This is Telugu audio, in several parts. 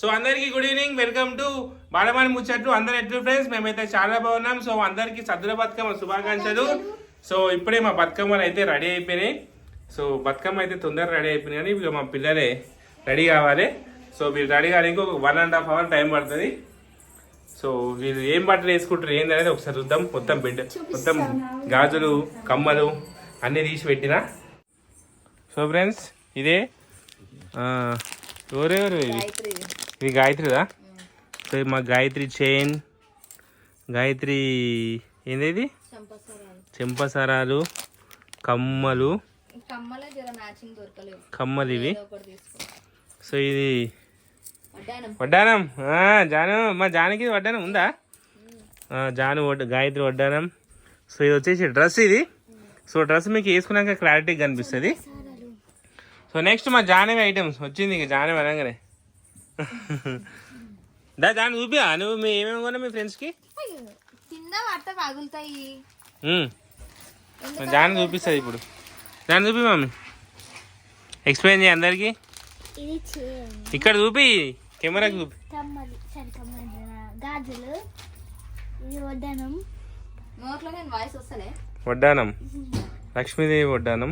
సో అందరికీ good evening, welcome to Balamani ముచ్చట్లు. అందరు ఎట్లు ఫ్రెండ్స్? మేమైతే చాలా బాగున్నాం. సో అందరికీ సద్దుల బతుకమ్మ శుభాకాంక్షలు. సో ఇప్పుడే మా బతుకమ్మలు అయితే రెడీ అయిపోయినాయి. సో బతుకమ్మ అయితే తొందరగా రెడీ అయిపోయినాయి కానీ ఇక మా పిల్లలే రెడీ కావాలి. సో వీళ్ళు రెడీ కావాలి, ఇంకొక 1.5 hour టైం పడుతుంది. సో వీళ్ళు ఏం బట్టలు వేసుకుంటారు ఏందనేది ఒకసారి చూద్దాం. మొత్తం గాజులు కమ్మలు అన్నీ తీసి పెట్టిన. సో ఫ్రెండ్స్ ఇదే ఎవరెవరు ఇది గాయత్రిదా? సో మా గాయత్రి చైన్, గాయత్రి ఏంది చెంపసరాలు, కమ్మలు ఇవి. సో ఇది వడ్డానం. జాను మా జానకి వడ్డానం ఉందా? జాను గాయత్రి వడ్డానం. సో ఇది వచ్చేసి డ్రెస్. ఇది సో డ్రెస్ మీకు వేసుకున్నాక క్లారిటీగా కనిపిస్తుంది. సో నెక్స్ట్ మా జానవి ఐటమ్స్ వచ్చింది. ఇక జానవి అనగానే దాన్ని చూపియా నువ్వు ఏమేమి కొన్నా మీ ఫ్రెండ్స్కి. జాన చూపిస్తుంది ఇప్పుడు. దాన్ని చూపి మమ్మీ, ఎక్స్ప్లెయిన్ చేయి అందరికి. ఇక్కడ చూపి, కెమెరాకి చూపి. వడ్డానం, లక్ష్మీదేవి వడ్డానం,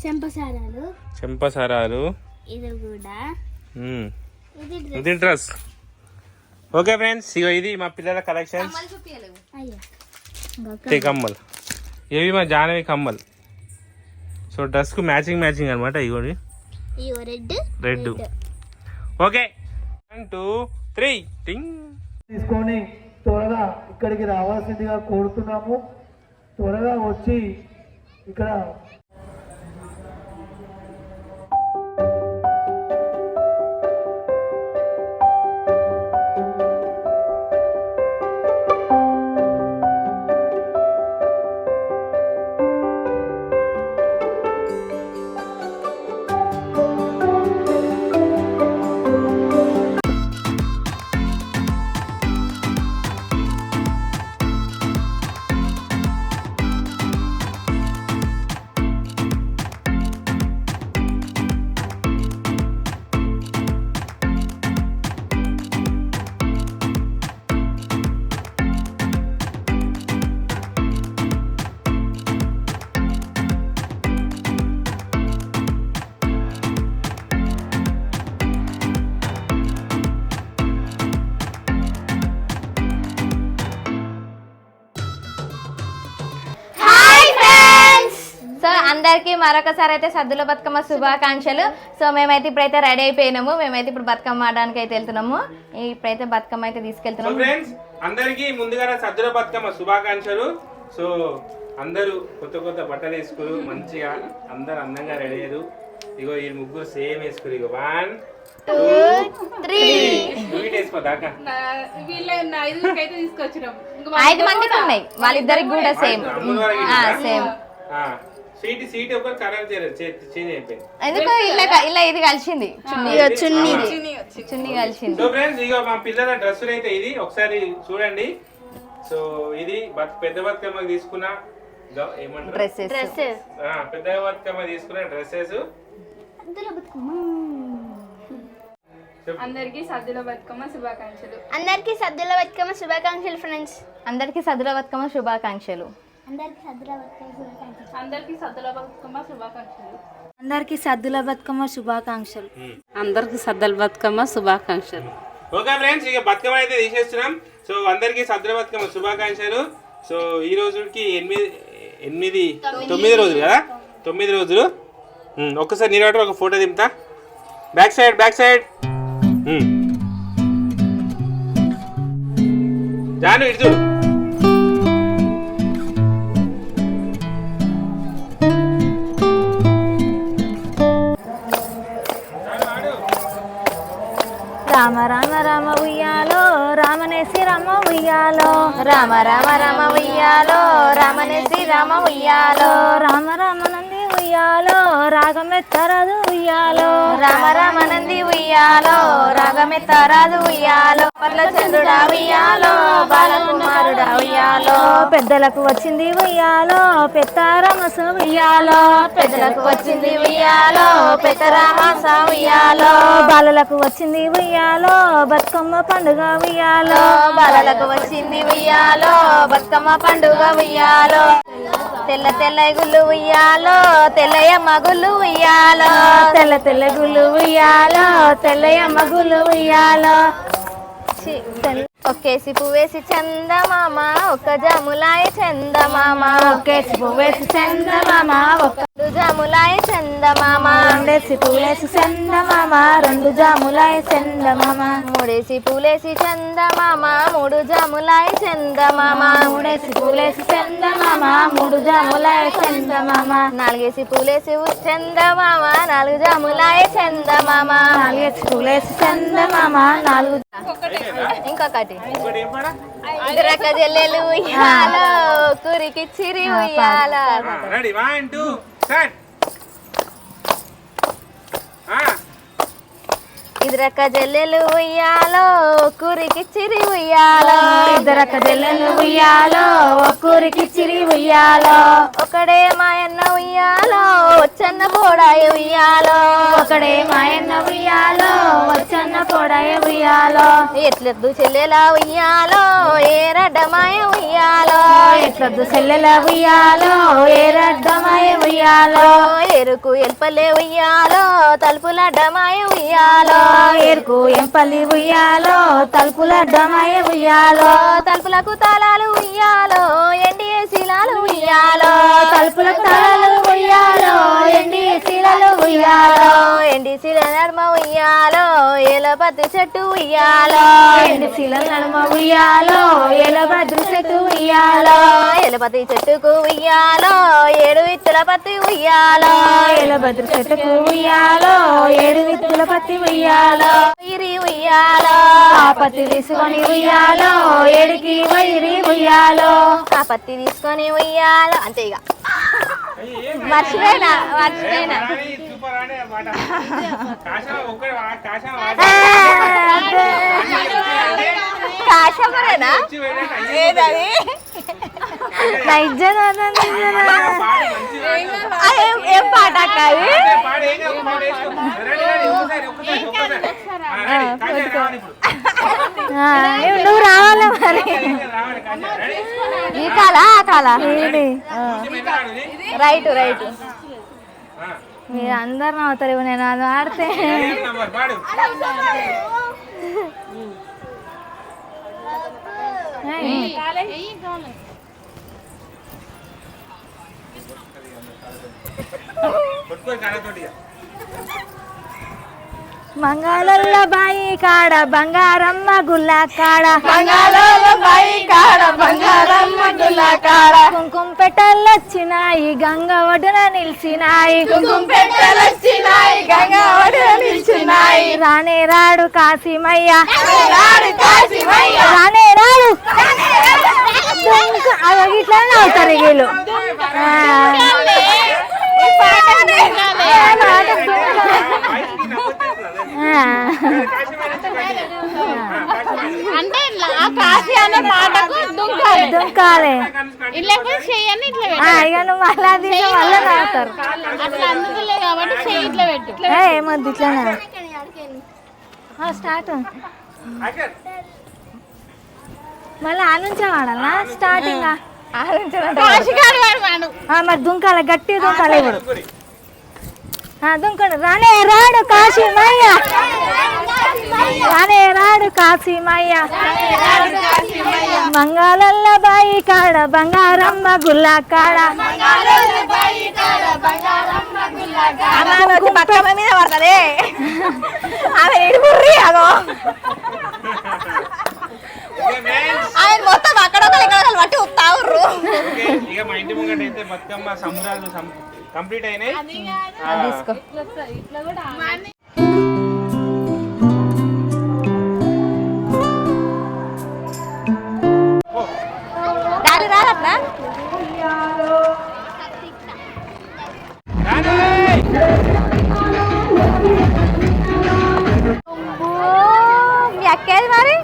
చెంపసారాలు, ఇది డ్రెస్. ఓకే ఫ్రెండ్స్, ఇగో ఇది మా పిల్లల కలెక్షన్స్. కమ్మలు ఇవి మా జానవి కమ్మలు. సో డ్రెస్ కు మ్యాచింగ్ అనమాట. ఇగోని రెడ్. ఓకే 1 2 3 టింగ్ తీసుకొని త్వరగా ఇక్కడికి రావాల్సిందిగా కోరుతున్నాము. త్వరగా వచ్చి ఇక్కడ అందరికి మరొకసారి అయితే సద్దుల బతుకమ్మ శుభాకాంక్షలు. సో మేమైతే ఇప్పుడైతే రెడీ అయిపోయినాము. మేమైతే ఇప్పుడు బతుకమ్మ ఆడడానికి అయితే వెళ్తున్నాము. ఇప్పుడైతే బతుకమ్మ అయితే తీసుకెళ్తున్నాము. ఫ్రెండ్స్ అందరికి ముందుగా సద్దుల బతుకమ్మ శుభాకాంక్షలు. సో అందరూ కొత్త బట్టలు వేసుకురు, మంచిగా అందరు అందంగా రెడీ అయ్యారు. ఇగో ఈ ముగ్గురు సేమ్ వేసుకురు. ఇగో 1 2 3 వేసుకో దాకా. 5 మందికి ఉన్నాయి, వాళ్ళిద్దరికి కూడా సేమ్. సీట్ ఒకరు ఖరాబ్ చేంజ్ అయిపోయింది. ఎందుకు ఇలా ఇది కలిసింది, చున్నీ కలిసింది. సో ఫ్రెండ్స్ ఇక మా పిల్లల డ్రెస్సులు అయితే ఇది ఒకసారి చూడండి. సో ఇది పెద్ద బతుకమ్మ తీసుకున్న డ్రెస్సెస్, పెద్ద బతుకమ్మ తీసుకున్న డ్రెస్సెస్. అందరికి సద్దుల బతుకమ్మ శుభాకాంక్షలు. అందరికి సద్దుల బతుకమ్మ శుభాకాంక్షలు ఫ్రెండ్స్. అందరికి సద్దుల బతుకమ్మ శుభాకాంక్షలు. అందరికి సద్దుల బతుకమ్మ శుభాకాంక్షలు. అందరికి సద్దుల బతుకమ్మ శుభాకాంక్షలు. అందరికి సద్దుల బతుకమ్మ శుభాకాంక్షలు. అందరికి సద్దుల బతుకమ్మ శుభాకాంక్షలు. ఓకే ఫ్రెండ్స్, ఇక బతుకమ్మ అయితే తీసేస్తున్నాం. సో అందరికి సద్దుల బతుకమ్మ శుభాకాంక్షలు. సో ఈ రోజుకి 9 రోజులు కదా, 9 రోజులు. ఒక్కసారి నీరాట ఒక ఫోటో దింపుతా. బ్యాక్ సైడ్ జాను ఇటు చూడు. రామ రామ రామ ఉయ్యాలో రామనేసి రామ ఉయ్యాలో, రామ రామ రామ ఉయ్యాలో రామనేసి రామ ఉయ్యాలో, రామ రామ నంది ఉయ్యాలో రాగమెత్తరాదు ఉయ్యాలో, రామ రామ నంది ఉయ్యాలో రాగమెత్తరాదు ఉయ్యాలో, పట్ల చంద్రుడా ఉయ్యాలో బాలకుమారుడా ఉయ్యాలో పెద్దలకు వచ్చింది ఉయ్యాలో పెత్తారమస ఉయ్యాలో పెద్దలకు వచ్చింది ఉయ్యాలో పెద్దరామాస ఉయ్యాలో బాలలకు వచ్చింది ఉయ్యాలో బతుకమ్మ పండుగ ఉయ్యాలో బాలలకు వచ్చింది ఉయ్యాలో బతుకమ్మ పండుగ ఉయ్యాలో తెల్ల తెల్ల గుళ్ళు ఉయ్యాలో తెల్లయమ్మ గుళ్ళు ఉయ్యాలో తెల్ల తెల్ల గుళ్ళు ఉయ్యాలో తెల్లయమ్మ గుళ్ళు ఉయ్యాలో ఒక్కేసి పువ్వేసి చందమామ ఒక్క జాములాయ చందమామ ఒక్కేసి పువ్వేసి చందమామ ఒక్క రెండు జాములాయ చందమామ రెండేసి పువ్వులేసి చందమామ రెండు జాములాయ చందమామ మూడేసి పూలేసి చందమామ మూడు జాములాయ చందమామ మూడేసి పువ్వులేసి చందమామ మూడు జాములాయ చందమామ నాలుగేసి పూలేసి చందమామ నాలుగు జాములాయ చందమామ నాలుగేసి పువ్వులేసి చందమామ నాలుగు ఇంకొకటి ఇంకోటి ఏం పాడా ఇద్దరక్క జల్లెలు ఉయ్యాలో కురికిచ్చిరి ఉయ్యాల రెడీ 1 2 స్టార్ట్ ఇద్దరక్క జల్లెలు ఉయ్యాలో కురికిచ్చిరి ఉయ్యాలో ఇద్దరక్క జల్లెలు ఉయ్యాలో ఒక్కూరికి చిరి ఉయ్యాలో ఒకడే మాయన్న ఉయ్యాలో వచ్చన్న పోడాయ ఉయ్యాలో ఒకడే మాయన్న ఉయ్యాలో వచ్చన్న పొడయ ఉయ్యాలో ఎట్లెద్దు చెల్లెలా ఉయ్యాలో ఏరడ్డమాయ ఉయ్యాలో ఎట్లొద్దు సెల్లెల ఉయ్యాలో ఏరడ్డమాయ ఉయ్యాలో ఎరుకు ఎల్పలే ఉయ్యాలో తలుపులడ్డమాయ ఉయ్యాలో ఏరుకు ఎంపల్లి ఉయ్యాలో తలుపులడ్డమాయ ఉయ్యాలో తలుపులకు తాళాలు ఉయ్యాలో ఎండి శిలాలు ఉయ్యాలో తలుపులకు తాళాలు ఉయ్యాలో ఎండి శీలలు ఉయ్యాలో ఎండి శిల నర్మ ఉయ్యాలో ఏలబద్దు చెట్టు ఉయ్యాలో ఎండి శీలల నడుమ ఉయ్యాలో ఎలభద్రు చెట్టు ఉయ్యాలో ఎలపతి చెట్టుకు ఉయ్యాలో ఏడు విత్తుల పత్తి ఉయ్యాలో ఎలభద్రు చెట్టుకు ఉయ్యాలో ఏడు విత్తుల పత్తి ఉయ్యాలో ఇరి ఉయ్యాలో ఆ పత్తి తీసుకొని ఉయ్యాలో ఏడికి వైరి ఉయ్యాలో ఆ పత్తి తీసుకొని ఉయ్యాలో అంతే ఇక మర్చిపోయినా సూపర్ అనే పాట కాశా ఒక్కడే కాశా కాశమరేనా ఏదది నా ఇజ్జత ఏం పాట అక్క అది నువ్వు రావాలి మరి ఈ కాల ఆ కాల ఇది రైట్ రైట్ మీరు అందరు నవ్వుతారు నేను అది ఆడితే మంగళల్ల బాయి కాడ బంగారమ్మ గుల్ల కాడ కుంకుమ పెట్టలొచ్చినాయి గంగ ఒడ్డున నిలిచినాయి రానే రాడు కాశీమయ్య రానే రాడు ఇట్లా అవుతారు వీళ్ళు అంటే ఆ కాశీ అనే పాటకు దుంకాలి దుంకాలే ఇట్లా చెయ్యని ఇట్లా పెట్టు ఇక నువ్వు మళ్ళా తీసి మళ్ళీ రాస్తారు అట్లా అందుకులే కాబట్టి చెయ్యి ఇట్లా పెట్టు ఏమొద్దు ఇట్లానే స్టార్ట్ మళ్ళీ ఆలోచన వాడాలా స్టార్టింగ్ మరి దుంకాల గట్టి దుంకాలి ఇప్పుడు దుంకడు రానే రాడు కాశీమయ్య రానే రాడు కాశీమయ్య మంగళల్ల బాయి కాడ బంగారమ్మ గుల్ల కాడ పక్కన మీద పడతలే ఆమె ఇడుగుర్రి అదో ఆమె మొత్తం అక్కడ ఇక్కడ బట్టి ఉత్తావుర్రు ఇక మా ఇంటి ముంగట అయితే బతుకమ్మ సంబరాలు కంప్లీట్ అయినాయి తీసుకో డాడీ రాదట్నా మీ అక్కేది మరి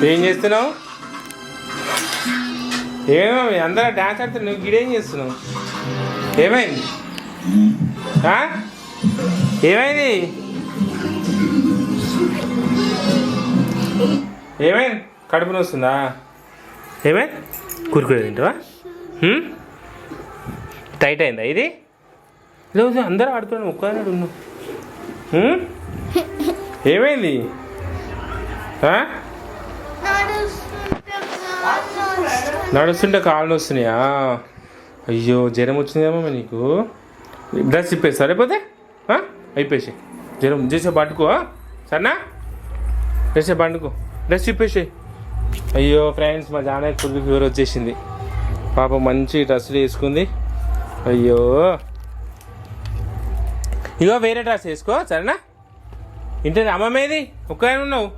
ఏం చేస్తున్నావు? ఏమో అందరూ డాన్స్ ఆడుతున్నా, నువ్వు గిడేం చేస్తున్నావు? ఏమైంది? ఏమైంది? ఏమైంది? కడుపు నొస్తుందా? ఏమైంది? కురుకురే తింటావా? టైట్ అయిందా ఇది? లేదు అందరూ ఆడుతున్నాడు, ఒక్కనాడు ఉన్నావు. ఏమైంది? నడుస్తుంటే కాళ్ళు వస్తున్నాయా? అయ్యో జ్వరం వచ్చిందేమో నీకు. డ్రెస్ ఇప్పేసి సరిపోతే అయిపోయి జ్వరం చేసే పండుకో సరేనా? డ్రెస్ పండుకో, డ్రెస్ ఇప్పేసి. అయ్యో ఫ్రెండ్స్, మా జానకి ఫుల్ ఫీవర్ వచ్చేసింది. పాప మంచి డ్రెస్సులు వేసుకుంది. అయ్యో ఇగో వేరే డ్రెస్ వేసుకో సరేనా? ఇంటి అమ్మమ్మేది ఒక్కనే ఉన్నావు?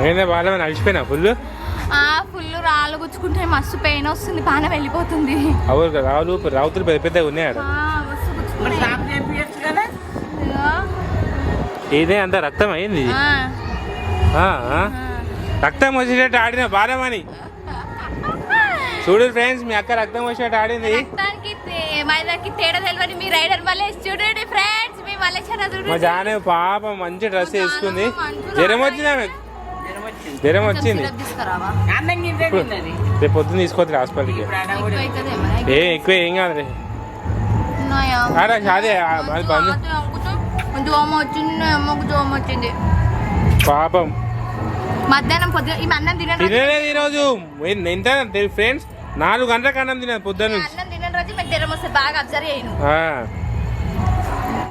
ఏంటో బాగా నడిచిపోయినా ఫుల్ ఫుల్ రాళ్ళు గుచ్చుకుంటే మస్తు పెయిన్ వస్తుంది, పానం వెళ్ళిపోతుంది. అవును కదా, రావుతులు పెద్ద పెద్దగా ఉన్నాయి. ఇదే అంత రక్తం అయింది. రక్తం వచ్చేటట్టు ఆడిన బాలమని చూడు ఫ్రెండ్స్, మీ అక్క రక్తం వచ్చేటట్టు ఆడింది. తేడా తెలియని మీ రైడర్ మళ్ళీ చూడండి ఫ్రెండ్స్, మీ మళ్ళీ మా జానే పాప మంచి డ్రెస్ వేసుకుంది. జ్వరం వచ్చింది ఆమె, జ్వరం వచ్చింది. రేపు పొద్దున్న తీసుకోవద్దు హాస్పిటల్కి. ఎక్కువ ఏం కాదు రే. అదే వచ్చింది పాపం. మధ్యాహ్నం పొద్దున ఈ అన్నం తినలేదు ఈరోజు. ఎంత ఫ్రెండ్స్ 4 గంటలకు అన్నం తినదు పొద్దున్న నుంచి. అన్నం తిన రోజు జ్వరం వస్తే బాగా అబ్జర్వ్ చేయను.